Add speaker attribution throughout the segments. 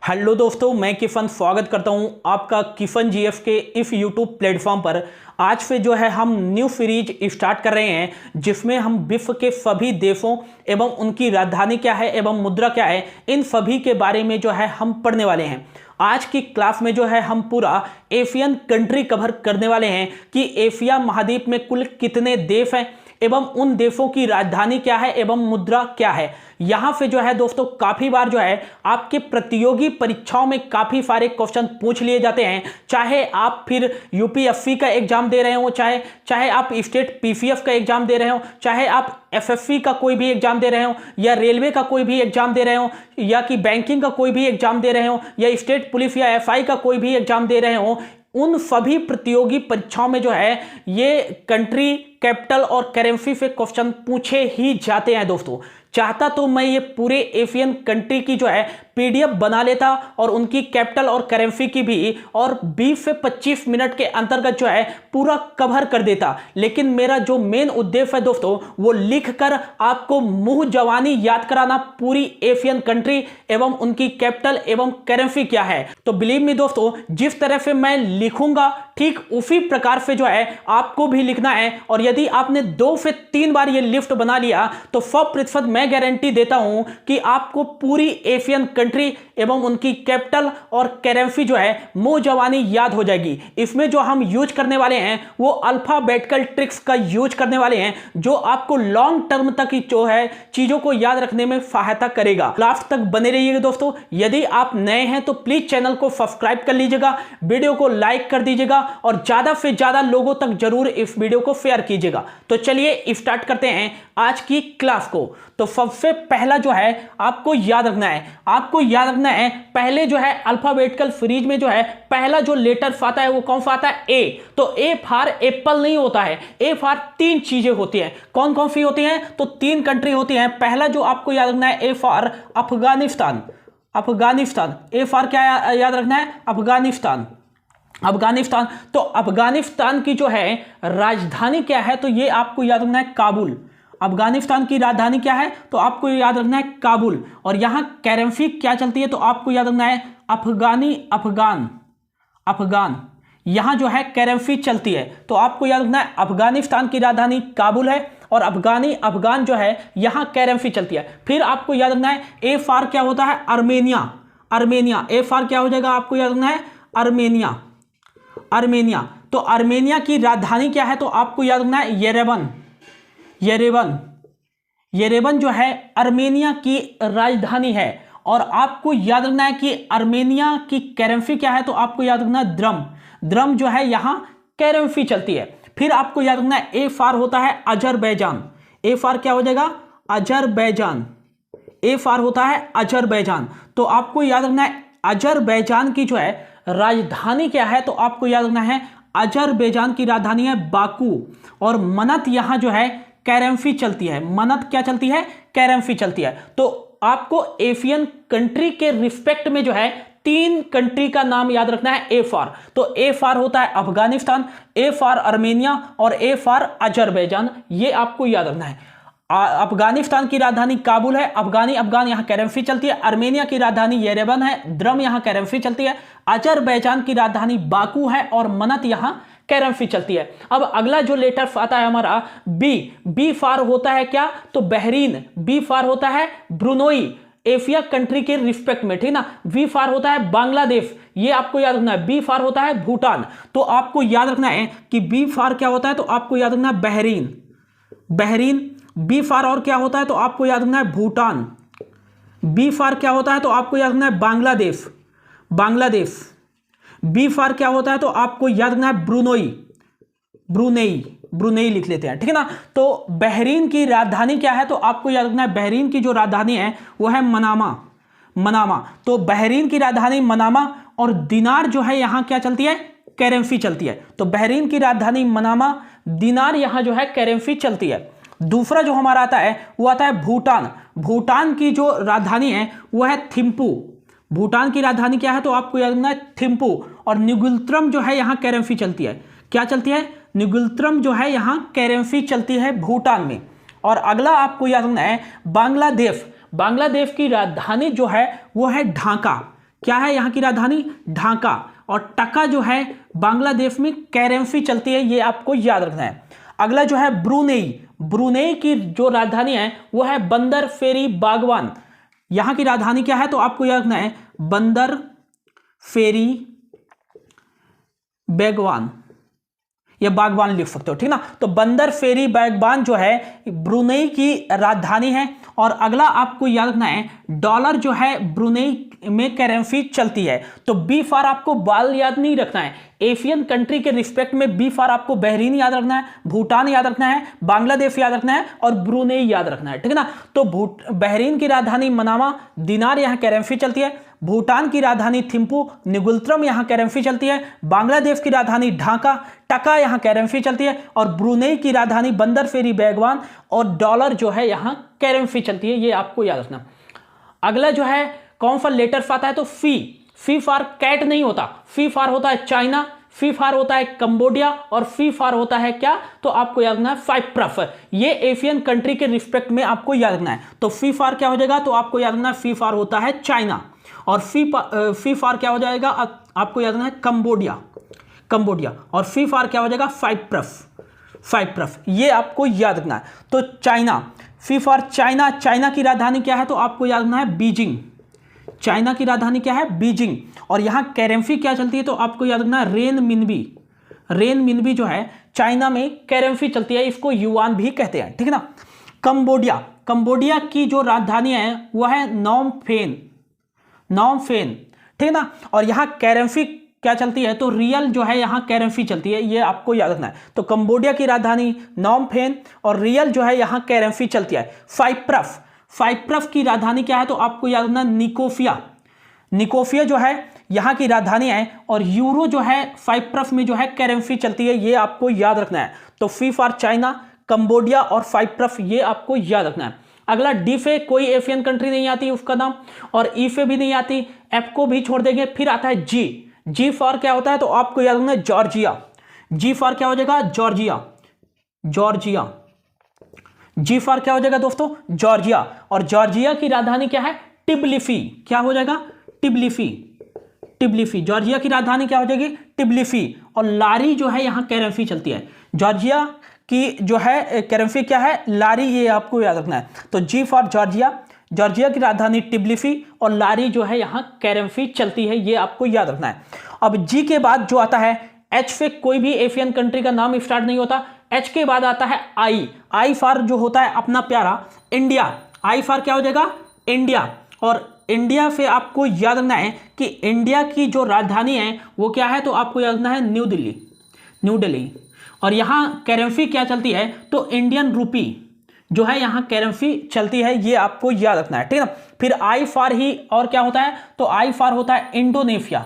Speaker 1: Hello दोस्तों, मैं किफन स्वागत करता हूं आपका किफन जीएफ के इफ यूट्यूब प्लेटफॉर्म पर। आज से जो है हम न्यू सीरीज स्टार्ट कर रहे हैं जिसमें हम विश्व के सभी देशों एवं उनकी राजधानी क्या है एवं मुद्रा क्या है, इन सभी के बारे में जो है हम पढ़ने वाले हैं। आज की क्लास में जो है हम पूरा एशियन कंट्री कवर करने वाले हैं कि एशिया महाद्वीप में कुल कितने देश हैं एवं उन देशों की राजधानी क्या है एवं मुद्रा क्या है। यहां से जो है दोस्तों काफी बार जो है आपके प्रतियोगी परीक्षाओं में काफी सारे क्वेश्चन पूछ लिए जाते हैं, चाहे आप फिर यूपीएससी का एग्जाम दे रहे हो, चाहे आप स्टेट पीसीएस का एग्जाम दे रहे हो, चाहे आप एसएससी का कोई भी एग्जाम दे रहे हो, या रेलवे का कोई भी एग्जाम दे रहे हो, या कि बैंकिंग का कोई भी एग्जाम दे रहे हो, या स्टेट पुलिस या एसआई का कोई भी एग्जाम दे रहे हो। उन सभी प्रतियोगी परीक्षाओं में जो है ये कंट्री, कैपिटल और करेंसी से क्वेश्चन पूछे ही जाते हैं दोस्तों। चाहता तो मैं ये पूरे एशियन कंट्री की जो है पीडीएफ बना लेता और उनकी कैपिटल और करेंसी की भी, और 20 से 25 मिनट के अंतर्गत जो है पूरा कवर कर देता, लेकिन मेरा जो मेन उद्देश्य है दोस्तों वो लिखकर आपको मुंह जवानी याद कराना पूरी एशियन कंट्री एवं उनकी कैपिटल एवं करेंसी क्या है। तो बिलीव मी दोस्तों, जिस तरह से मैं लिखूंगा ठीक उसी प्रकार से जो है आपको भी लिखना है, और यदि आपने 2 से 3 बार ये लिस्ट बना लिया तो 100% मैं गारंटी देता हूं कि आपको पूरी एशियन कंट्री एवं उनकी कैपिटल और करेंसी जो है मुंह जवानी याद हो जाएगी। इसमें जो हम यूज करने वाले हैं वो अल्फाबेटिकल ट्रिक्स का यूज करने वाले हैं जो आपको लॉन्ग टर्म तक जो है चीजों को याद रखने में सहायता करेगा। लास्ट तक बने रहिएगा दोस्तों। यदि आप नए हैं तो प्लीज चैनल को सब्सक्राइब कर लीजिएगा, वीडियो को लाइक कर दीजिएगा और ज्यादा से ज्यादा लोगों तक जरूर इस वीडियो को शेयर कीजिएगा। तो चलिए स्टार्ट करते हैं आज की क्लास को। तो सबसे पहला जो है आपको याद रखना है, पहले जो है अल्फाबेटिकल सीरीज में जो है पहला जो लेटर आता है वो कौन सा आता है? ए। तो ए फॉर एप्पल नहीं होता है, ए फॉर 3 चीजें होती हैं। कौन कौन सी होती हैं? तो 3 कंट्री होती हैं। पहला जो आपको याद रखना है A for Afghanistan. A for क्या याद रखना है? अफगानिस्तान। तो अफगानिस्तान की जो है राजधानी क्या है? तो ये आपको याद रखना है काबुल। अफगानिस्तान की राजधानी क्या है? तो आपको याद रखना है काबुल। और यहां करेंसी क्या चलती है? तो आपको याद रखना है अफगान। यहां जो है करेंसी चलती है, तो आपको याद रखना है अफगानिस्तान की राजधानी काबुल है और अफगान जो है यहां करेंसी चलती है। फिर आपको याद रखना है ए फॉर क्या होता है? अर्मेनिया। ए फॉर क्या हो जाएगा? आपको याद रखना है अर्मेनिया। तो अर्मेनिया की राजधानी क्या है? तो आपको याद रखना है येरेवन जो है अर्मेनिया की राजधानी है। और आपको याद रखना है कि अर्मेनिया की करेंसी क्या है? तो आपको याद रखना है द्रम जो है यहां करेंसी चलती है। फिर आपको याद रखना है ए फॉर होता है अजरबैजान। ए फॉर क्या हो जाएगा? अजरबैजान। तो आपको याद रखना है अजरबैजान की जो है राजधानी क्या है? तो आपको याद रखना है अजरबैजान की राजधानी है बाकू। और मनत यहां जो है करेंसी चलती है। मनत क्या चलती है? करेंसी चलती है। तो आपको एशियन कंट्री के रिस्पेक्ट में जो है 3 कंट्री का नाम याद रखना है ए फॉर। तो ए फॉर होता है अफगानिस्तान, ए फॉर अर्मेनिया और ए फॉर अजरबैजान। ये आपको याद रखना है। अफगानिस्तान की राजधानी काबुल है, अफगान यहां करेंसी चलती है। अर्मेनिया की राजधानी येरेवन है, द्रम यहां करेंसी चलती है। अजरबैजान की राजधानी बाकू है और मनत यहां करेंसी चलती है। अब अगला जो लेटर आता है हमारा बी फॉर होता है क्या? तो बहरीन। बी फॉर होता है ब्रुनोई, एशिया कंट्री के रिस्पेक्ट में, ठीक ना। वी फॉर होता है बांग्लादेश, ये आपको याद रखना है। बी फॉर होता है भूटान। तो आपको याद रखना है कि बी फॉर क्या होता है? तो आपको याद रखना है बहरीन। बी फॉर और क्या होता है? तो आपको याद रखना है भूटान। बी फॉर क्या होता है? तो आपको याद रखना है बांग्लादेश। बी फॉर क्या होता है? तो आपको याद रखना है ब्रुनेई लिख लेते हैं, ठीक है ना। तो बहरीन की राजधानी क्या है? तो आपको याद रखना है बहरीन की जो राजधानी है वो है मनामा। तो बहरीन की राजधानी मनामा और दिनार जो है यहां क्या चलती है? करेंसी चलती है। तो बहरीन की राजधानी मनामा, दिनार यहां जो है करेंसी चलती है। दूसरा जो हमारा आता है वो आता है भूटान की जो राजधानी है वो है थिम्पू। भूटान की राजधानी क्या है? तो आपको याद रखना है थिम्पू। और न्यूगिल्त्रम जो है यहां करेंसी चलती है। क्या चलती है? न्यूगिल्त्रम जो है यहां करेंसी चलती है भूटान में। और अगला आपको याद रखना है बांग्लादेश। बांग्लादेश की राजधानी जो है वो है ढाका। क्या है यहाँ की राजधानी? ढाका। और टका जो है बांग्लादेश में करेंसी चलती है, ये आपको याद रखना है। अगला जो है ब्रुनेई। ब्रुनेई की जो राजधानी है वो है बंदर फेरी बागवान। यहां की राजधानी क्या है? तो आपको याद रखना है बंदर फेरी बागवान, या बागवान लिख सकते हो, ठीक ना। तो बंदर फेरी बागवान जो है ब्रुनेई की राजधानी है। और अगला आपको याद रखना है डॉलर जो है ब्रुनेई में करेंसी चलती है। तो बी फॉर आपको बाल याद नहीं रखना है, एशियन कंट्री के रिस्पेक्ट में बी फॉर आपको बहरीन याद रखना है, भूटान याद रखना है, बांग्लादेश याद रखना है और ब्रुनेई याद रखना है, ठीक है ना। तो बहरीन की राजधानी मनामा, दिनार यहां करेंसी चलती है। भूटान की राजधानी थिम्पू, निगुल्त्रम यहां करेंसी चलती है। बांग्लादेश की राजधानी ढाका, टका यहां करेंसी चलती है। और ब्रुनेई की राजधानी बंदर फेरी बागवान, और डॉलर जो है यहां करेंसी चलती है, ये आपको याद रखना। अगला जो है कौन सा लेटर्स आता है? तो फी फॉर कैट नहीं होता, फी फॉर होता है चाइना, फी फॉर होता है कंबोडिया, और फी फॉर होता है क्या? तो आपको याद रखना है साइप्रस। ये एशियन कंट्री के रिस्पेक्ट में आपको याद रखना है। तो फी फॉर क्या हो जाएगा? तो आपको याद रखना है फी फॉर होता है चाइना। और फी फॉर क्या हो जाएगा? आपको याद रखना है कंबोडिया। और फी फॉर क्या हो जाएगा? साइप्रस। ये आपको याद रखना है। तो China, fee for China, China की राजधानी क्या है? तो आपको याद रखना है बीजिंग। चाइना की राजधानी क्या है? बीजिंग। और यहां करेंसी क्या चलती है? तो आपको याद रखना है रेन मिनबी जो है चाइना में करेंसी चलती है, इसको युआन भी कहते हैं, ठीक है ना। कंबोडिया की जो राजधानी है वह है नॉम फेन, ठीक है ना। और यहां करेंसी क्या चलती है? तो रियल जो है यहां करेंसी चलती है, ये आपको याद रखना है। तो कंबोडिया की राजधानी नॉम फेन, और रियल जो है यहां करेंसी चलती है। साइप्रस की राजधानी क्या है? तो आपको याद रखना निकोसिया जो है यहां की राजधानी है। और यूरो जो है साइप्रस में जो है करेंसी चलती है, ये आपको याद रखना है। तो फी फॉर चाइना, कंबोडिया और साइप्रस, ये आपको याद रखना है। अगला डी से कोई एशियन कंट्री नहीं आती उसका नाम, और ई से भी नहीं आती, एफ को भी छोड़ देंगे। फिर आता है जी फॉर क्या होता है? तो आपको याद रखना है जॉर्जिया। जी फॉर क्या हो जाएगा? जॉर्जिया। जी फॉर क्या हो जाएगा दोस्तों? जॉर्जिया। और जॉर्जिया की राजधानी क्या है? टिब्लिसी। क्या हो जाएगा? टिब्लिसी। जॉर्जिया की राजधानी क्या हो जाएगी? टिब्लिसी। और लारी जो है यहां करेंसी चलती है। जॉर्जिया की जो है करेंसी क्या है? लारी, ये आपको याद रखना है। तो जी फॉर जॉर्जिया की राजधानी टिब्लिसी, और लारी जो है यहां करेंसी चलती है, ये आपको याद रखना है। अब जी के बाद जो आता है एच से कोई भी एशियन कंट्री का नाम स्टार्ट नहीं होता। एच के बाद आता है आई फॉर जो होता है अपना प्यारा इंडिया। आई फॉर क्या हो जाएगा? इंडिया। और इंडिया से आपको याद रखना है कि इंडिया की जो राजधानी है वो क्या है? तो आपको याद रखना है न्यू दिल्ली। और यहां करेंसी क्या चलती है? तो इंडियन रूपी जो है यहां करेंसी चलती है, ये आपको याद रखना है, ठीक है ना। फिर आई फॉर ही और क्या होता है? तो आई फॉर होता है इंडोनेशिया।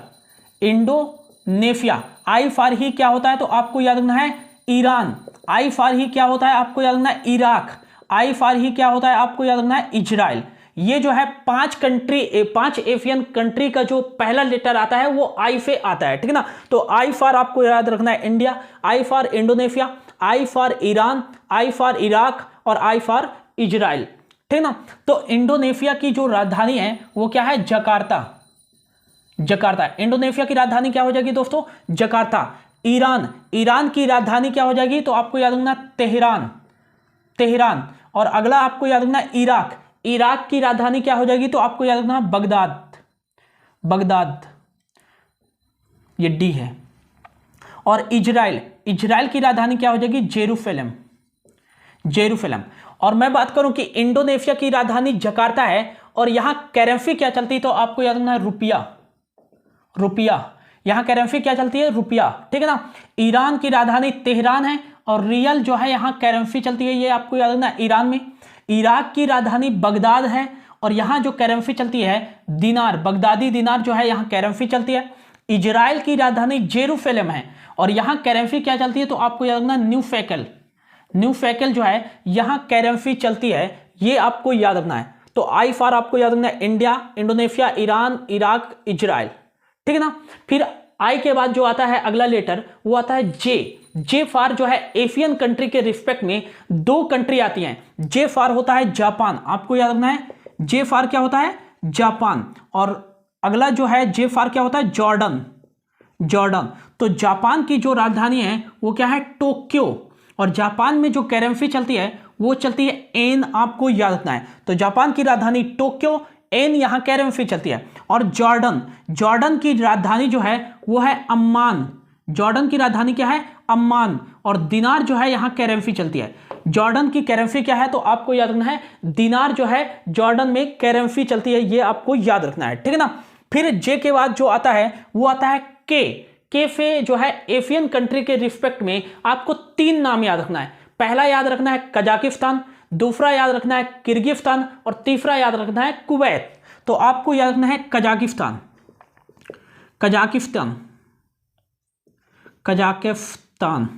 Speaker 1: आई फॉर ही क्या होता है? तो आपको याद रखना है ईरान। आई फॉर ही क्या होता है? आपको याद रखना है इराक। आई फॉर ही क्या होता है? आपको याद रखना है इजराइल। ये जो है 5 एशियन कंट्री का जो पहला लेटर आता है वो आई से आता है, ठीक है ना। तो आई फॉर आपको याद रखना है India, I for Indonesia, I for Iran, I for Iraq और आई फॉर इजराइल, ठीक ना। तो इंडोनेशिया की जो राजधानी है वो क्या है? जकार्ता। इंडोनेशिया की राजधानी क्या हो जाएगी दोस्तों? जकार्ता। ईरान की राजधानी क्या हो जाएगी? तो आपको याद रखना तेहरान। और अगला आपको याद रखना इराक की राजधानी क्या हो जाएगी? तो आपको याद रखना बगदाद, ये डी है। और इजराइल की राजधानी क्या हो जाएगी? जेरूसलम। और मैं बात करूं कि इंडोनेशिया की राजधानी जकार्ता है और यहां करेंसी क्या चलती है? तो आपको याद रखना है रुपया। यहां करेंसी क्या चलती है? रुपया, ठीक है ना। ईरान की राजधानी तेहरान है और रियल जो है यहां करेंसी चलती है, ये आपको याद रखना है ईरान में। इराक की राजधानी बगदाद है और यहां जो करेंसी चलती है दिनार, बगदादी दिनार जो है यहां करेंसी चलती है। इजराइल की राजधानी जेरूसलम है और यहां करेंसी क्या चलती है? तो आपको याद रखना न्यू फेकल जो है यहां करेंसी चलती है, ये आपको याद रखना है। तो आई फॉर आपको याद रखना है India, Indonesia, Iran, Iraq, Israel, ठीक है ना। फिर आई के बाद जो आता है अगला लेटर वो आता है जे फॉर जो है एशियन कंट्री के रिस्पेक्ट में 2 कंट्री आती हैं। जे फॉर होता है जापान, आपको याद रखना है जे फॉर क्या होता है? जापान। और अगला जो है जे फॉर क्या होता है, जॉर्डन। जॉर्डन। तो जापान की जो राजधानी है वो क्या है, टोक्यो। और जापान में जो करेंसी चलती है वो चलती है एन, आपको याद रखना है। तो जापान की राजधानी टोक्यो, एन यहां करेंसी चलती है। और जॉर्डन, जॉर्डन की राजधानी जो है वो है अम्मान। जॉर्डन की राजधानी क्या है, अम्मान। और दिनार जो है यहां करेंसी चलती है। जॉर्डन की करेंसी क्या है, तो आपको याद रखना है दिनार जो है जॉर्डन में करेंसी चलती है, ये आपको याद रखना है, ठीक है ना। फिर जे के बाद जो आता है वो आता है के से जो है एशियन कंट्री के रिस्पेक्ट में आपको 3 नाम याद रखना है। पहला याद रखना है कजाकिस्तान, दूसरा याद रखना है किर्गिस्तान और तीसरा याद रखना है कुवैत। तो आपको याद रखना है कजाकिस्तान, कजाकिस्तान, कजाकिस्तान,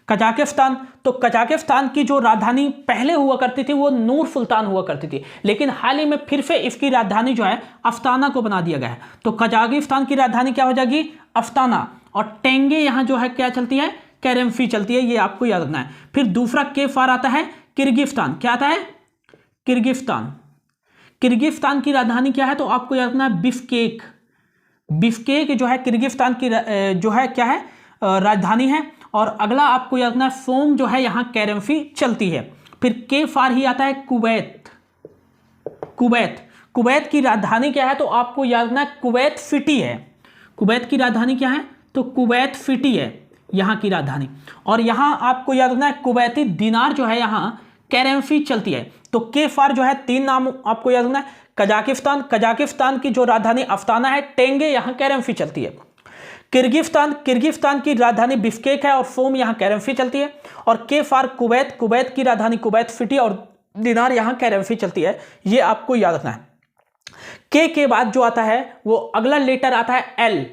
Speaker 1: कजाकिस्तान। तो कजाकिस्तान की जो राजधानी पहले हुआ करती थी वो नूर सुल्तान हुआ करती थी, लेकिन हाल ही में फिर से इसकी राजधानी जो है अस्ताना को बना दिया गया है। तो कजाकिस्तान की राजधानी क्या हो जाएगी, अस्ताना। और टेंगे यहां जो है क्या चलती है, करेंसी चलती है, ये आपको याद रखना है। फिर दूसरा के फार आता है किर्गिस्तान। क्या आता है, किर्गिस्तान। किर्गिस्तान की राजधानी क्या है, तो आपको याद रखना है बिश्केक। बिश्केक जो है किर्गिस्तान की जो है क्या है, राजधानी है। और अगला आपको याद रखना है सोम जो है यहां करेंसी चलती है। फिर के फार ही आता है कुवैत। कुवैत, कुवैत की राजधानी क्या है, तो आपको याद रखना है कुवैत सिटी है। कुवैत की राजधानी क्या है, तो कुवैत सिटी है यहां की राजधानी। और यहां आपको याद रखना है कुवैती दिनार जो है यहां करेंसी चलती है। तो के फार जो है 3 नाम आपको याद रखना है, कजाकिस्तान, कजाकिस्तान की जो राजधानी अस्ताना है, टेंगे यहां करेंसी चलती है। किर्गिस्तान, किर्गिस्तान की राजधानी बिश्केक है और सोम यहां करेंसी चलती है। और के फार कुवैत, कुवैत की राजधानी कुवैत सिटी और दिनार यहां करेंसी चलती है, ये आपको याद रखना है। के बाद जो आता है वो अगला लेटर आता है एल।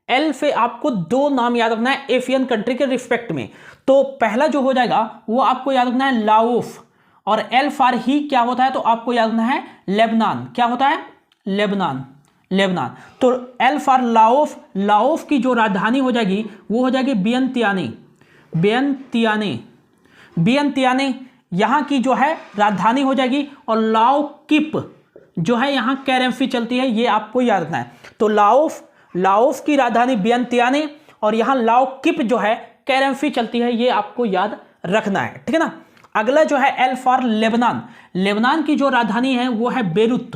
Speaker 1: एल से आपको 2 नाम याद रखना है एशियन कंट्री के रिस्पेक्ट में। तो पहला जो हो जाएगा वो आपको याद रखना है लाओस। और एल फार ही क्या होता है, तो आपको याद रखना है लेबनान। क्या होता है, लेबनान, लेबनान। तो एल फार लाओस, लाओस की जो राजधानी हो जाएगी वो हो जाएगी वियंतियाने। वियंतियाने, वियंतियाने यहां की जो है राजधानी हो जाएगी। और लाओ किप जो है यहां करेंसी चलती है, ये आपको याद रखना है। तो लाओस, लाओस की राजधानी वियंतियाने और यहां लाओ किप जो है करेंसी चलती है, ये आपको याद रखना है, ठीक है ना। अगला जो है एल फॉर लेबनान। लेबनान की जो राजधानी है वो है बेरूत,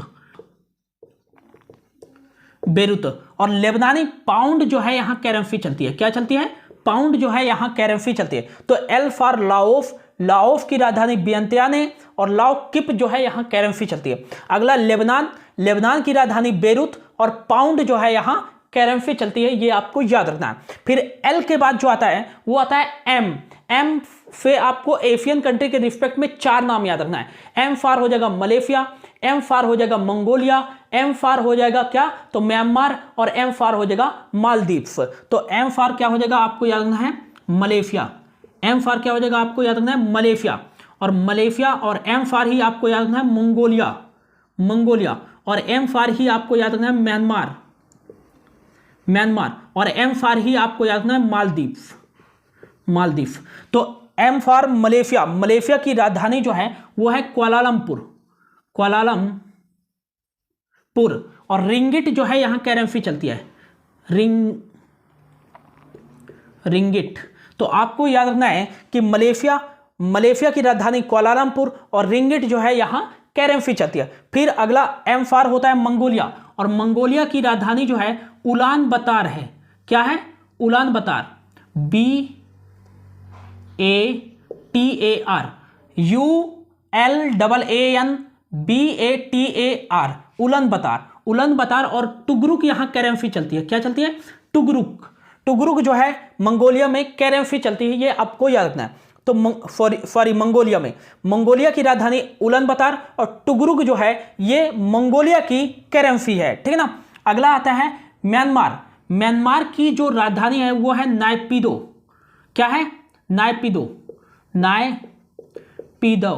Speaker 1: बेरूत। और लेबनानी पाउंड जो है यहां करेंसी चलती है। क्या चलती है, पाउंड जो है यहां करेंसी चलती है। तो एल फॉर लाओस, लाओस की राजधानी वियंतियाने और लाओ किप जो है यहां करेंसी चलती है। अगला लेबनान, लेबनान की राजधानी बेरूत और पाउंड जो है यहां करेंसी चलती है, ये आपको याद रखना है। फिर एल के बाद जो आता है वो आता है एम। एम से आपको एशियन कंट्री के रिस्पेक्ट में 4 नाम याद रखना है। एम फार हो जाएगा मलेशिया, एम फार हो जाएगा मंगोलिया, एम फार हो जाएगा क्या, तो म्यांमार, और एम फार हो जाएगा मालदीव्स। तो एम फार क्या हो जाएगा, आपको याद रखना है मलेशिया। एम फार क्या हो जाएगा, आपको याद रखना है मलेशिया। और मलेशिया और एम फार ही आपको याद रखना है मंगोलिया, मंगोलिया। और एम फार ही आपको याद रखना है म्यांमार, म्यांमार। और एम फार ही आपको याद रखना है मालदीव्स, मालदीव। तो एम फॉर मलेशिया, मलेशिया की राजधानी जो है वो है कुआलालंपुर, कुआलालंपुर। और रिंगिट जो है यहां करेंसी चलती है, रिंगिट। तो आपको याद रखना है कि मलेशिया, मलेशिया की राजधानी कुआलालंपुर और रिंगिट जो है यहां करेंसी चलती है। फिर अगला एम फॉर होता है मंगोलिया, और मंगोलिया की राजधानी जो है उलान बतार है। क्या है, उलान बतार, BATAR, ULAANBATAR, उलन बतार, उलन बतार। और टुगरुक यहां करेंसी चलती है। क्या चलती है, टुगरुक। टुगरुक जो है मंगोलिया में करेंसी चलती है, ये आपको याद रखना है। तो सॉरी मंगोलिया में, मंगोलिया की राजधानी उलन बतार और टुगरुक जो है ये मंगोलिया की करेंसी है, ठीक है ना। अगला आता है म्यांमार। म्यांमार की जो राजधानी है वो है नायपीदो। क्या है, नायपीदो, नायपीदो,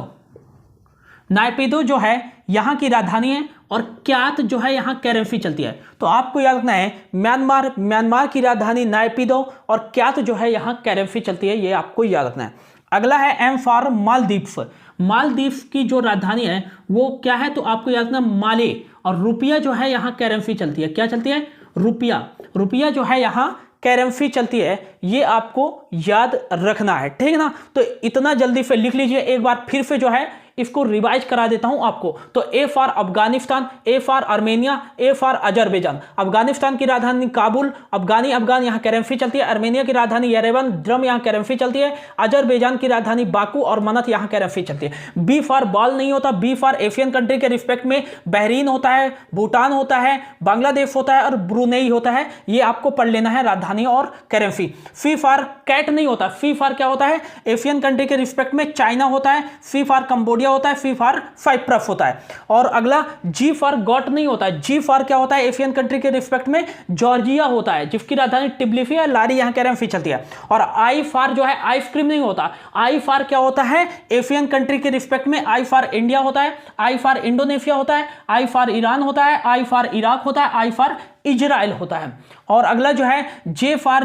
Speaker 1: नायपीदो जो है यहां की राजधानी है। और क्यात जो है यहां करेंसी चलती है। तो आपको याद रखना है म्यांमार, म्यांमार की राजधानी नायपीदो और क्यात जो है यहां करेंसी चलती है, ये आपको याद रखना है। अगला है एम फॉर मालदीव्स। मालदीव्स की जो राजधानी है वो क्या है, तो आपको याद रखना माले। और रुपया जो है यहाँ करेंसी चलती है, क्या चलती है, रुपया। रुपया जो है यहाँ करेंसी चलती है, ये आपको याद रखना है, ठीक है ना। तो इतना जल्दी से लिख लीजिए, एक बार फिर से जो है इसको रिवाइज करा देता हूं आपको। तो A for Afghanistan, A for Armenia, A for Azerbaijan. Afghanistan की राजधानी काबुल, अफगान यहाँ करेंसी चलती है। आर्मेनिया की राजधानी येरेवन, ड्रम यहाँ करेंसी चलती है। अजरबैजान की राजधानी बाकू और मनत यहाँ करेंसी चलती है। बी फॉर बॉल नहीं होता, बी फॉर एशियन कंट्री के रिस्पेक्ट में बहरीन होता है, भूटान होता है, बांग्लादेश होता है और ब्रुनेई होता है। ये आपको पढ़ लेना है, राजधानी और करेंसी। सी फॉर कैट नहीं होता, सी फॉर क्या होता है, एशियन कंट्री के रिस्पेक्ट में चाइना होता है। सी फॉर कंबोडिया होता है, सी फॉर साइप्रस होता है। और अगला जी फॉर गॉट नहीं होता है, जी फॉर क्या होता है, एशियन कंट्री के रिस्पेक्ट में जॉर्जिया होता है, जिसकी राजधानी टिब्लिसी है, लारी यहां करेंसी चलती है। और आई फॉर जो है आइसक्रीम नहीं होता, आई फॉर क्या होता है, एशियन कंट्री के रिस्पेक्ट में आई फॉर इंडिया होता है, आई फॉर इंडोनेशिया होता है, आई फॉर ईरान होता है, आई फॉर इराक होता है, आई फॉर इजराइल होता है। और अगला जो है जे फॉर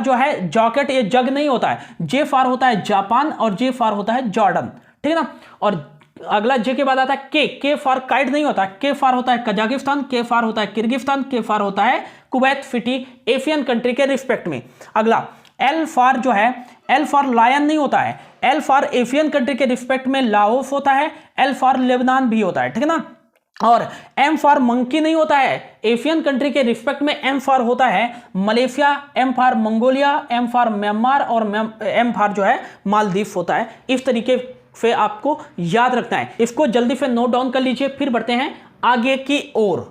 Speaker 1: जो है जॉकेट, ये जग नहीं होता है, जे फॉर होता है जापान और जे फॉर होता है जॉर्डन, ठीक है ना। और अगला जे के बाद आता है के फॉर काइट नहीं होता, के फॉर होता है कजाकिस्तान, के फॉर होता है किर्गिस्तान, के फॉर होता है कुवैत सिटी, एशियन कंट्री के रिस्पेक्ट में। अगला एल फॉर जो है, एल फॉर लायन नहीं होता है, एल फॉर एशियन कंट्री के रिस्पेक्ट में लाओस होता है, एल फॉर लेबनान भी होता है, ठीक है ना। और एम फॉर मंकी नहीं होता है, एशियन कंट्री के रिस्पेक्ट में एम फॉर होता है Malaysia, M for Mongolia, M for Myanmar और एम फॉर जो है मालदीव होता है। इस तरीके से आपको याद रखना है, इसको जल्दी से नोट डाउन कर लीजिए। फिर बढ़ते हैं आगे की ओर।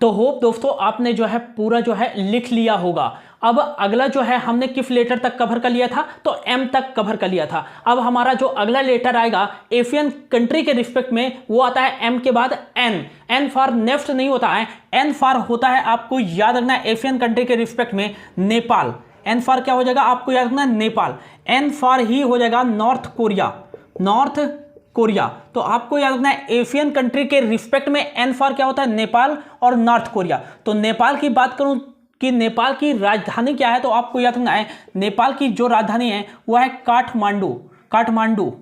Speaker 1: तो होप दोस्तों आपने जो है पूरा जो है लिख लिया होगा। अब अगला जो है हमने किस लेटर तक कवर कर लिया था, तो एम तक कवर कर लिया था। अब हमारा जो अगला लेटर आएगा एशियन कंट्री के रिस्पेक्ट में, वो आता है एम के बाद एन। एन फॉर नेफ्ट नहीं होता है, एन फॉर होता है, आपको याद रखना है एशियन कंट्री के रिस्पेक्ट में नेपाल। एन फॉर क्या हो जाएगा, आपको याद रखना है नेपाल। एन फॉर ही हो जाएगा नॉर्थ कोरिया, नॉर्थ कोरिया। तो आपको याद रखना है एशियन कंट्री के रिस्पेक्ट में एन फॉर क्या होता है, नेपाल और नॉर्थ कोरिया। तो नेपाल की बात करूं कि नेपाल की राजधानी क्या है, तो आपको याद रखना है नेपाल की जो राजधानी है वह है काठमांडू, काठमांडू,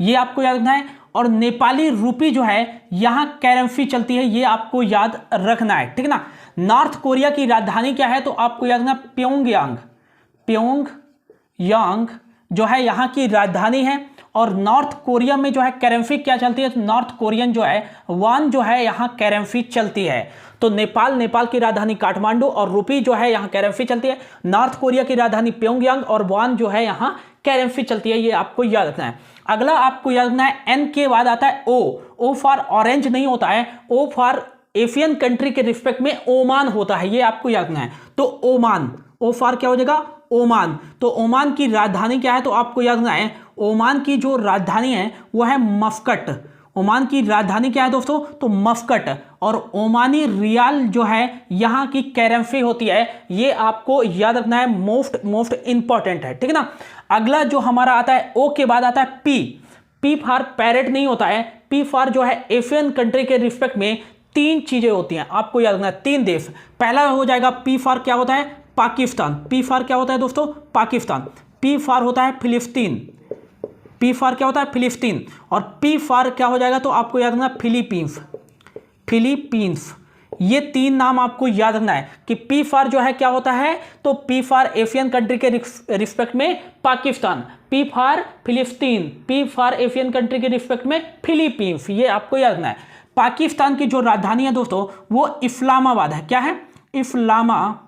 Speaker 1: ये आपको याद रखना है। और नेपाली रूपी जो है यहां करेंसी चलती है, ये आपको याद रखना है, ठीक है ना। नॉर्थ कोरिया की राजधानी क्या है, तो आपको याद रखना प्योंगयांग, प्योंगयांग जो है यहां की राजधानी है। और नॉर्थ कोरिया में जो है करेंसी क्या चलती है, तो नॉर्थ कोरियन जो है वान जो है यहां करेंसी चलती है। तो नेपाल की राजधानी काठमांडू और रूपी जो है यहां करेंसी चलती है। नॉर्थ कोरिया की राजधानी प्योंगयांग और वान जो है यहां करेंसी चलती है, ये आपको याद रखना है। अगला आपको याद रखना है एन के बाद आता है ओ फॉर ऑरेंज नहीं होता है, ओ फॉर एशियन कंट्री के रिस्पेक्ट में ओमान होता है, ये आपको याद रखना है। तो ओमान, ओ फॉर क्या हो जाएगा, ओमान। तो ओमान की राजधानी क्या है, तो आपको याद रखना है ओमान की जो राजधानी है वो है मस्कट। ओमान की राजधानी क्या है दोस्तों, तो मस्कट। और ओमानी रियाल जो है यहाँ की करेंसी होती है, ये आपको याद रखना है, मोस्ट इंपॉर्टेंट है, ठीक है ना। अगला जो हमारा आता है ओ के बाद आता है पी फॉर पैरेट नहीं होता है, पी फॉर जो है एशियन कंट्री के रिस्पेक्ट में तीन चीजें होती हैं, आपको याद रखना है, तीन देश। पहला हो जाएगा पी फॉर क्या होता है, पाकिस्तान। पी फॉर क्या होता है दोस्तों, पाकिस्तान। पी फॉर होता है फिलिस्तीन, पी फॉर क्या होता है, फिलिस्तीन। और पी फॉर क्या हो जाएगा, तो आपको याद रखना फिलीपींस, फिलीपींस। ये तीन नाम आपको याद रखना है कि पी फॉर जो है क्या होता है, तो पी फॉर एशियन कंट्री के रिस्पेक्ट में पाकिस्तान, पी फॉर फिलिस्तीन, पी फॉर एशियन कंट्री के रिस्पेक्ट में फिलीपींस, ये आपको याद रखना है। पाकिस्तान की जो राजधानी है दोस्तों वो इस्लामाबाद है, क्या है, इस्लामाबाद।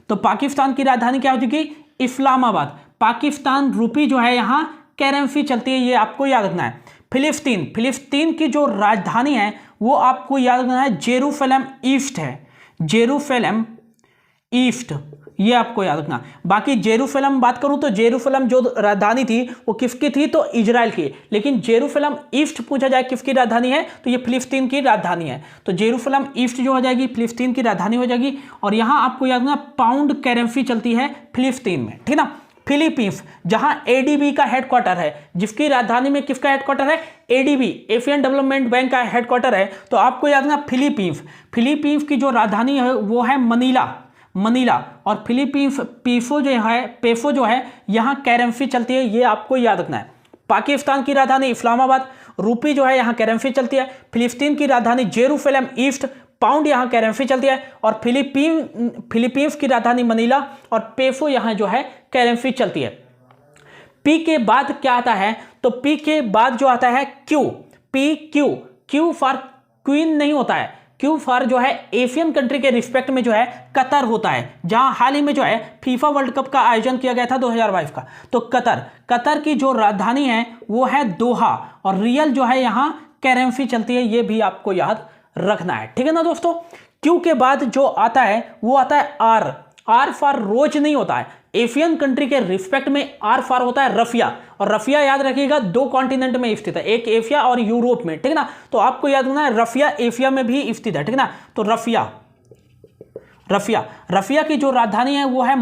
Speaker 1: तो पाकिस्तान की राजधानी क्या हो जाएगी, इस्लामाबाद। पाकिस्तान रूपी जो है यहां करेंसी चलती है, ये आपको याद रखना है। फिलिस्तीन की जो राजधानी है वो आपको याद रखना है जेरूसलम ईस्ट है, जेरूसलम ईस्ट, ये आपको याद रखना। बाकी जेरूसलम बात करूं तो जेरूसलम जो राजधानी थी वो किसकी थी, तो इजराइल की। लेकिन जेरूसलम ईस्ट पूछा जाए किसकी राजधानी है, तो ये फिलिस्तीन की राजधानी है। तो जेरूसलम ईस्ट जो हो जाएगी फिलिस्तीन की राजधानी हो जाएगी। और यहां आपको याद रखना पाउंड करेंसी चलती है फिलिस्तीन में, ठीक है ना। फिलीपींस जहां एडीबी का हेडक्वार्टर है, जिसकी राजधानी में किसका हेडक्वार्टर है, एडीबी एशियन डेवलपमेंट बैंक का हेडक्वार्टर है, तो आपको याद रखना फिलीपींस। फिलीपींस की जो राजधानी है वो है मनीला, मनीला, और फिलीपींस पेफो जो है यहाँ करेंसी चलती है, ये आपको याद रखना है। पाकिस्तान की राजधानी इस्लामाबाद, रूपी जो है यहाँ करेंसी चलती है। फिलिस्तीन की राजधानी जेरूसलम ईस्ट, पाउंड यहाँ करेंसी चलती है। और फिलीपींस की राजधानी मनीला और पेफो यहाँ जो है करेंसी चलती है। पी के बाद क्या आता है, तो पी के बाद जो आता है Q, P Q, Q for queen नहीं होता है, क्यू फॉर जो है एशियन कंट्री के रिस्पेक्ट में जो है कतर होता है, जहां हाल ही में जो है फीफा वर्ल्ड कप का आयोजन किया गया था 2022 का। तो कतर की जो राजधानी है वो है दोहा, और रियल जो है यहां करेंसी चलती है, ये भी आपको याद रखना है, ठीक है ना दोस्तों। क्यू के बाद जो आता है वो आता है आर, आर फॉर रोज नहीं होता है, एशियन कंट्री के रिस्पेक्ट में आर फॉर होता है रफिया, और रफिया याद रखिएगा 2 कॉन्टिनेंट में स्थित है, एक एशिया और यूरोप में, ठीक है ना। तो आपको याद रखना है रफिया एशिया में भी स्थित है, ठीक है ना। तो रफिया की जो राजधानी है वो है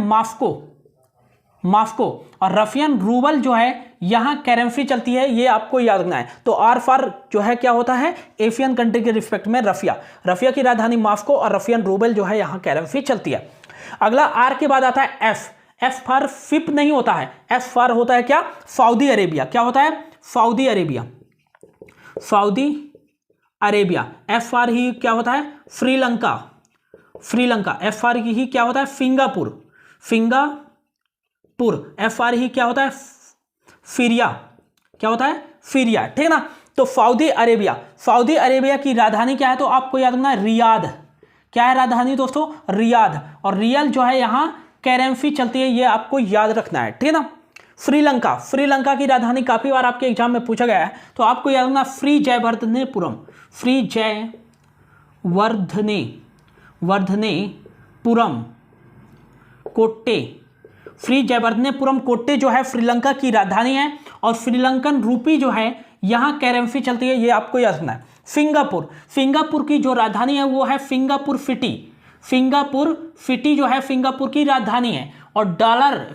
Speaker 1: मास्को, और रफियन रूबल जो है यहां करेंसी चलती है, ये आपको याद रखना है। तो आर फॉर जो है क्या होता है एशियन कंट्री के रिस्पेक्ट में रफिया की राजधानी मास्को और रफियन रूबल जो है यहां करेंसी चलती है। अगला आर के बाद आता है एफ फॉर फिप नहीं होता है, एफ फॉर होता है क्या सऊदी अरेबिया, क्या होता है Saudi Arabia. F for he क्या होता है श्रीलंका। एफ फॉर ही क्या होता है सिंगापुर। एफ फॉर ही क्या होता है सीरिया, क्या होता है सीरिया, ठीक है ना। तो सऊदी अरेबिया की राजधानी क्या है, तो आपको याद रखना है रियाद। क्या है राजधानी दोस्तों, रियाद, और रियल जो है यहां करेंसी चलती है, ये आपको याद रखना है, ठीक है ना। श्रीलंका की राजधानी काफी बार आपके एग्जाम में पूछा गया है, तो आपको याद रखना श्री जयवर्धनेपुरम कोट्टे जो है श्रीलंका की राजधानी है, और श्रीलंकन रूपी जो है यहां करेंसी चलती है, ये आपको याद रखना है। सिंगापुर की जो राजधानी है वो है सिंगापुर सिटी जो है सिंगापुर की राजधानी है, और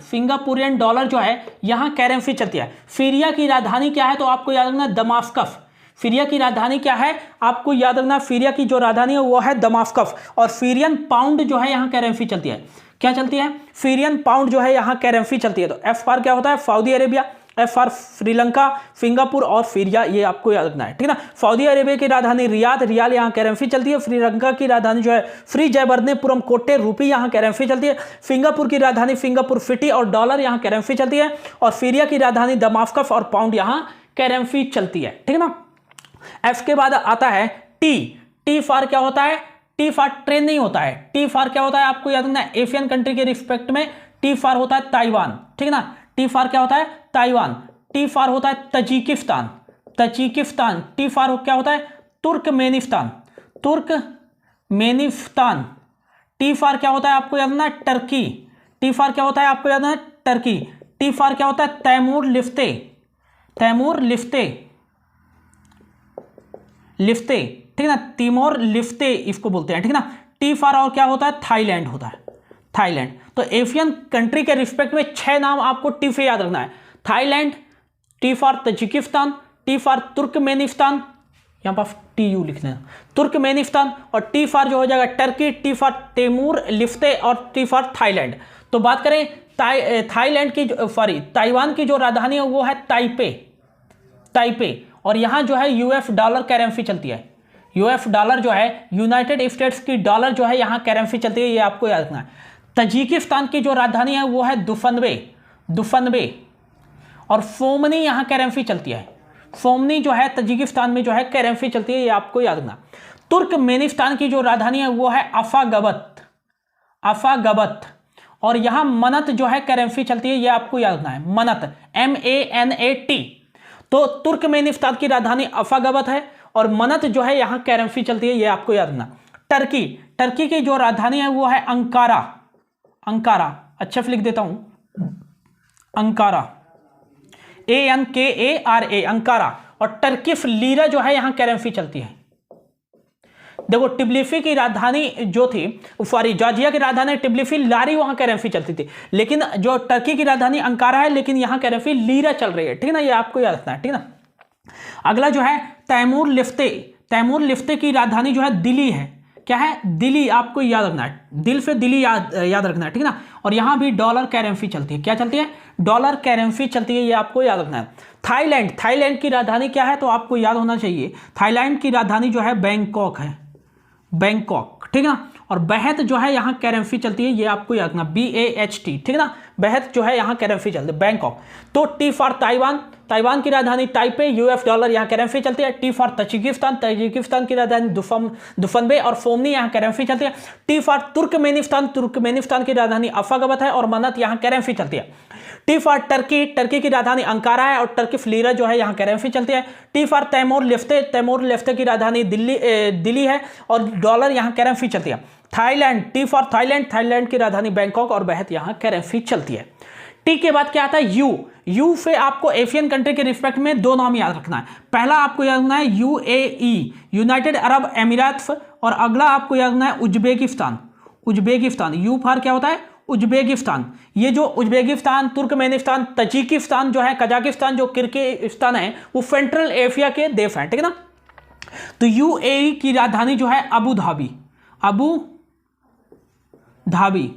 Speaker 1: सिंगापुरियन डॉलर जो है यहां करेंसी चलती है। सीरिया की राजधानी क्या है, तो आपको याद रखना दमास्कस। सीरिया की राजधानी क्या है, आपको याद रखना सीरिया की जो राजधानी है वो है दमास्कस, और सीरियन पाउंड जो है यहां करेंसी चलती है, क्या चलती है सीरियन पाउंड जो है यहां करेंसी चलती है। तो एफ फॉर क्या होता है Saudi Arabia, F for Sri Lanka, Singapore और सीरिया, ये आपको याद रखना है, ठीक है ना। सऊदी अरेबिया की राजधानी रियाल यहाँ करेंसी चलती है। श्रीलंका की राजधानी जो है श्री जयवर्धनेपुरम कोट्टे रूपी यहाँ करेंसी चलती है। सिंगापुर की राजधानी सिंगापुर सिटी और डॉलर यहाँ करेंसी चलती है, और सीरिया की राजधानी दमास्कस और पाउंड यहाँ करेंसी चलती है, ठीक है ना। एफ के बाद आता है टी फॉर क्या होता है, टी फॉर ट्रेन नहीं होता है, टी फॉर क्या होता है आपको याद रखना है एशियन कंट्री के रिस्पेक्ट में टी फॉर होता है ताइवान, ठीक है ना। टी फॉर क्या होता है ताइवान। टी फॉर होता है तजिकिस्तान। टी फॉर क्या होता है तुर्कमेनिस्तान। टी फॉर क्या होता है आपको याद रखना है टर्की। टी फॉर क्या होता है आपको याद रखना है टर्की। टी फॉर क्या होता है तैमूर लिफ्ते, ठीक है ना, तिमोर लिफ्ते इसको बोलते हैं, ठीक है ना। टी फॉर और क्या होता है थाईलैंड होता है, थाईलैंड। तो एशियन कंट्री के रिस्पेक्ट में 6 नाम आपको टी से याद रखना है। Thailand, T for Tajikistan, T for Turkmenistan, यहां पर TU लिखना है तुर्कमेनिस्तान, और टी फॉर जो हो जाएगा टर्की, टी फॉर तैमूर लिफ्ते और टी फॉर थाईलैंड। तो बात करें थाईलैंड की ताइवान की जो राजधानी है वो है ताइपे, और यहां जो है यूएस डॉलर करेंसी चलती है। यूएस डॉलर जो है यूनाइटेड स्टेट्स की डॉलर जो है यहां करेंसी चलती है, ये आपको याद रखना है। तजिकिस्तान की जो राजधानी है वो है दुफनबे, और फोमनी यहां करेंसी चलती है। फोमनी जो है तजिकिस्तान में जो है करेंसी चलती है, ये आपको याद रखना। तुर्कमेनिस्तान की जो राजधानी है वो है अफागबत, और यहां मनत जो है करेंसी चलती है, ये आपको याद रखना है मनत, MANAT। तो तुर्कमेनिस्तान की राजधानी अफागबत है, और मनत जो है यहां करेंसी चलती है, ये आपको याद रखना। टर्की की जो राजधानी है वो है अंकारा, अच्छा से लिख देता हूं अंकारा, ANKARA, अंकारा। और टर्किश लीरा जो है यहां करेंसी चलती है। देखो टिब्लिसी की राजधानी जो थी जॉर्जिया की राजधानी टिब्लिसी लारी वहां करेंसी चलती थी, लेकिन जो टर्की की राजधानी अंकारा है, लेकिन यहां करेंसी लीरा चल रही है, ठीक है ना, ये आपको याद रखना है, ठीक है ना। अगला जो है तैमूर लिफ्ते की राजधानी जो है दिल्ली है, क्या है, दिली, आपको याद रखना है, दिल से दिली याद रखना है, ठीक है ना। और यहाँ भी डॉलर करेंसी चलती है, क्या चलती है, डॉलर करेंसी चलती है, ये आपको याद रखना है। थाईलैंड, थाईलैंड की राजधानी क्या है, तो आपको याद होना चाहिए, थाईलैंड की राजधानी जो है बैंकॉक है, बैंकॉक, ठीक है ना। और बेहत जो है यहाँ करेंसी चलती है, ये आपको याद रखना, BAHT, ठीक है ना, बेहत जो है यहाँ करेंसी चलती है, बैंकॉक। तो T फॉर ताइवान, ताइवान की राजधानी ताइपे, US डॉलर यहाँ करेंसी चलती है। T फॉर तजिकिस्तान, तजिकिस्तान की राजधानी दुफनबे और फोमनी यहाँ करेंसी चलती है। T फॉर तुर्कमेनिस्तान, तुर्कमेनिस्तान की राजधानी अफगावत है और मनत यहाँ करेंसी चलती है। T फॉर टर्की, टर्की की राजधानी अंकारा है और टर्किश लीरा जो है यहाँ करेंसी चलती है। T फॉर तैमूर लेफ्टे, तैमूर लेफ्टे की राजधानी दिल्ली है और डॉलर यहाँ करेंसी चलती है। Thailand, T for Thailand, Thailand की राजधानी बैंकॉक और बेहद यहाँ करेंसी चलती है। टी के बाद क्या आता है, यू से आपको एशियन कंट्री के रिस्पेक्ट में दो नाम याद रखना है। पहला आपको याद रखना है UAE, यूनाइटेड अरब एमिरेट्स, और अगला आपको याद रखना है उज्बेकिस्तान, उज्बेकिस्तान। यू फॉर क्या होता है, उज्बेकिस्तान। ये जो उज्बेकिस्तान, तुर्कमेनिस्तान, तजिकिस्तान जो है, कजाकिस्तान, जो किर्गिस्तान है, वो सेंट्रल एशिया के देश हैं, ठीक है ना। तो UAE की राजधानी जो है Abu Dhabi, Abu Dhabi,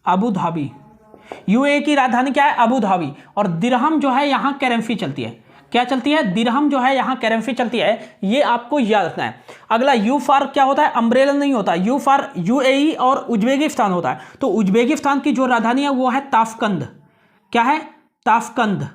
Speaker 1: Abu Dhabi. UAE की राजधानी क्या है, अबू धाबी। और दिरहम जो है यहाँ करेंसी चलती है, क्या चलती है, दिरहम जो है यहाँ करेंसी चलती है, ये आपको याद रखना है। अगला यू फॉर क्या होता है, अम्ब्रेला नहीं होता, यू फॉर UAE और उज्बेकिस्तान होता है। तो उज्बेकिस्तान की जो राजधानी है वो है ताशकंद, क्या है, ताशकंद।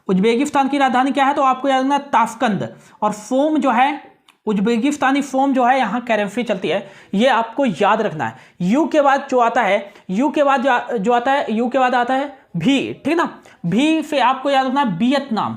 Speaker 1: उज्बेकिस्तान की राजधानी क्या है, तो आपको याद रखना है ताशकंद। और फोम जो है, उज्बेकिस्तानी फोम जो है यहाँ करेंसी चलती है, ये आपको याद रखना है। यू के बाद जो आता है, यू के बाद जो आता है, यू के बाद आता है भी, ठीक ना। भी से आपको याद रखना है वियतनाम,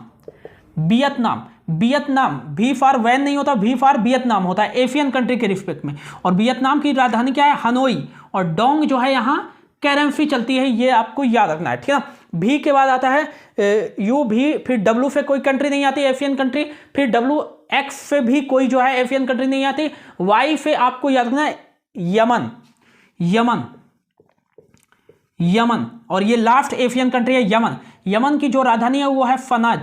Speaker 1: वियतनाम, वियतनाम। भी फॉर वैन नहीं होता, भी फॉर वियतनाम होता है एशियन कंट्री के रिस्पेक्ट में। और वियतनाम की राजधानी क्या है, हनोई। और डोंग जो है यहाँ करेंसी चलती है, ये आपको याद रखना है, ठीक है ना। भी के बाद आता है यू भी, फिर डब्ल्यू से कोई कंट्री नहीं आती एशियन कंट्री, फिर WX से भी कोई जो है एशियन कंट्री नहीं आती। वाई से आपको याद रखना है यमन, यमन, यमन। और ये लास्ट एशियन कंट्री है यमन। यमन की जो राजधानी है वो है फनाज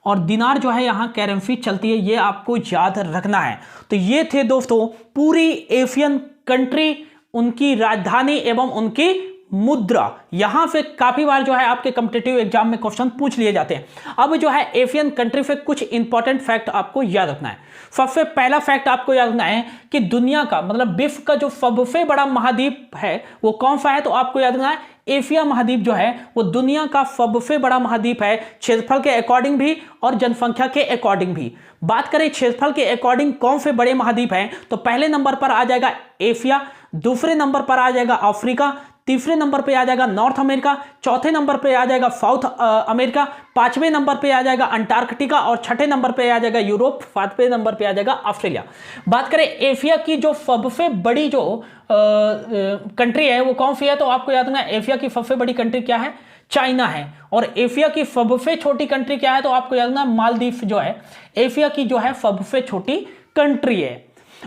Speaker 1: और दिनार जो है यहाँ करेंसी चलती है, ये आपको याद रखना है। तो ये थे दोस्तों पूरी एशियन कंट्री, उनकी राजधानी एवं उनकी मुद्रा। यहां से काफी बार जो है आपके कॉम्पिटिटिव एग्जाम में क्वेश्चन पूछ लिए जाते हैं। अब जो है एशियन कंट्री से कुछ इंपॉर्टेंट फैक्ट आपको याद रखना है। सबसे पहला फैक्ट आपको याद रखना है कि दुनिया का मतलब विश्व का जो सबसे बड़ा महाद्वीप है वो कौन सा है, तो आपको याद रखना है एशिया महाद्वीप जो है वो दुनिया का सबसे बड़ा महाद्वीप है, क्षेत्रफल के अकॉर्डिंग भी और जनसंख्या के अकॉर्डिंग भी। बात करें क्षेत्रफल के अकॉर्डिंग कौन से बड़े महाद्वीप हैं, तो पहले नंबर पर आ जाएगा एशिया, दूसरे नंबर पर आ जाएगा अफ्रीका, तीसरे नंबर पे आ जाएगा नॉर्थ अमेरिका, चौथे नंबर पे आ जाएगा साउथ अमेरिका, पांचवें नंबर पे आ जाएगा अंटार्कटिका और छठे नंबर पे आ जाएगा यूरोप, सातवें नंबर पे आ जाएगा ऑस्ट्रेलिया। बात करें एशिया की जो सबसे बड़ी जो कंट्री है वो कौन सी है, तो आपको याद रखना है एशिया की सबसे बड़ी कंट्री क्या है, चाइना है। और एशिया की सबसे छोटी कंट्री क्या है, तो आपको याद रखना मालदीव जो है एशिया की जो है सबसे छोटी कंट्री है।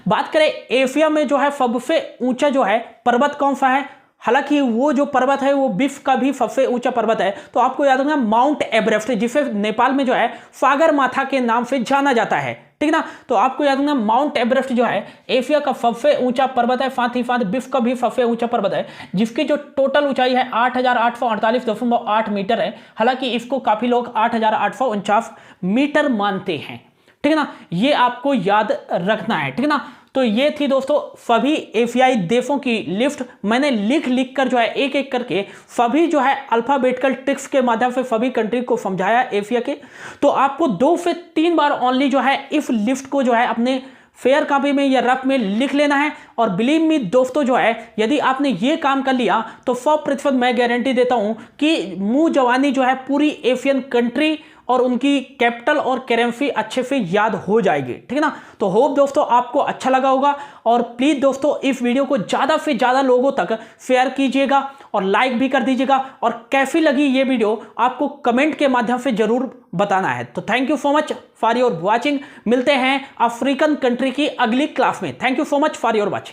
Speaker 1: बात करें एशिया में जो है सबसे ऊंचा जो है पर्वत कौन सा है, हालांकि वो जो पर्वत है वो विश्व का भी सबसे ऊंचा पर्वत है, तो आपको याद रखना माउंट एवरेस्ट, जिसे नेपाल में जो है सागर माथा के नाम से जाना जाता है, ठीक ना। तो आपको याद रखना माउंट एवरेस्ट जो है एशिया का सबसे ऊंचा पर्वत है, साथ ही साथ विश्व का भी सबसे ऊंचा पर्वत है, जिसकी जो टोटल ऊंचाई है 8,848.8 मीटर है। हालांकि इसको काफी लोग 8,849 मीटर मानते हैं, ठीक है ना। ये आपको याद रखना है, ठीक है ना। तो ये थी दोस्तों सभी एशियाई देशों की लिस्ट। मैंने लिख कर जो है एक एक करके सभी जो है अल्फाबेटिकल ट्रिक्स के माध्यम से सभी कंट्री को समझाया एशिया के। तो आपको 2 से 3 बार ओनली जो है इस लिस्ट को जो है अपने फेयर कॉपी में या रफ में लिख लेना है। और बिलीव मी दोस्तों जो है यदि आपने ये काम कर लिया तो 100% मैं गारंटी देता हूं कि मुंह जवानी जो है पूरी एशियन कंट्री और उनकी कैपिटल और करेंसी अच्छे से याद हो जाएगी, ठीक है ना। तो होप दोस्तों आपको अच्छा लगा होगा और प्लीज दोस्तों इस वीडियो को ज्यादा से ज्यादा लोगों तक शेयर कीजिएगा और लाइक भी कर दीजिएगा। और कैसी लगी ये वीडियो आपको कमेंट के माध्यम से जरूर बताना है। तो thank you so much for your watching. मिलते हैं अफ्रीकन कंट्री की अगली क्लास में। Thank you so much for your watching.